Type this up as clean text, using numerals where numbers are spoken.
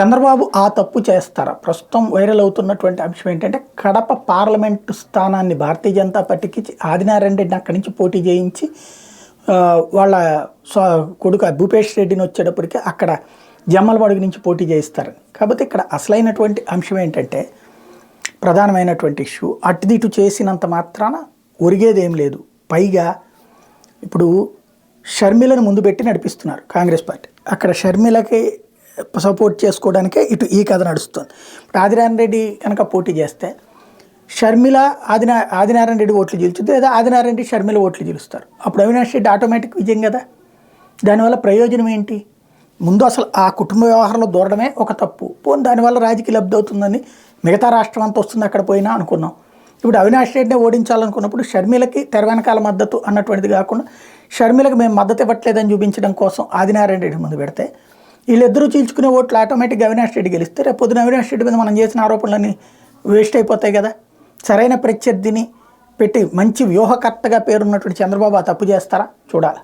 చంద్రబాబు ఆ తప్పు చేస్తారా? ప్రస్తుతం వైరల్ అవుతున్నటువంటి అంశం ఏంటంటే కడప పార్లమెంటు స్థానాన్ని భారతీయ జనతా పార్టీకి ఆదినారాయణ రెడ్డిని అక్కడి నుంచి పోటీ చేయించి వాళ్ళ కొడుకు భూపేష్ రెడ్డిని వచ్చేటప్పటికి అక్కడ జమ్మలమడుగు నుంచి పోటీ చేయిస్తారు. కాబట్టి ఇక్కడ అసలైనటువంటి అంశం ఏంటంటే ప్రధానమైనటువంటి ఇష్యూ అటుదిటు చేసినంత మాత్రాన ఒరిగేదేం లేదు. పైగా ఇప్పుడు షర్మిలను ముందు పెట్టి నడిపిస్తున్నారు కాంగ్రెస్ పార్టీ. అక్కడ షర్మిలకి సపోర్ట్ చేసుకోవడానికే ఇటు ఈ కథ నడుస్తుంది. ఇప్పుడు ఆదినారాయణ రెడ్డి కనుక పోటీ చేస్తే షర్మిల ఆదినారాయణ రెడ్డి ఓట్లు గెలుచుద్ది, లేదా ఆదినారాయణ రెడ్డి షర్మిల ఓట్లు గెలుస్తారు. అప్పుడు అవినాష్ రెడ్డి ఆటోమేటిక్ విజయం కదా. దానివల్ల ప్రయోజనం ఏంటి? ముందు అసలు ఆ కుటుంబ వ్యవహారంలో దూరడమే ఒక తప్పు. పోనీ దానివల్ల రాజకీయ లబ్ధి అవుతుందని మిగతా రాష్ట్రం అంతా వస్తుంది అక్కడ పోయినా అనుకున్నాం. ఇప్పుడు అవినాష్ రెడ్డిని ఓడించాలనుకున్నప్పుడు షర్మిలకి తెర వెనకాల మద్దతు అన్నటువంటిది కాకుండా షర్మిలకు మేము మద్దతు ఇవ్వట్లేదని చూపించడం కోసం ఆదినారాయణ రెడ్డి ముందు పెడితే వీళ్ళిద్దరూ చీల్చుకునే ఓట్లు ఆటోమేటిక్గా అవినాష్ రెడ్డి గెలిస్తే రేపు పొద్దున అవినాష్ రెడ్డి మీద మనం చేసిన ఆరోపణలన్నీ వేస్ట్ అయిపోతాయి కదా. సరైన ప్రత్యర్థిని పెట్టి మంచి వ్యూహకర్తగా పేరున్నటువంటి చంద్రబాబు ఆ తప్పు చేస్తారా? చూడాలి.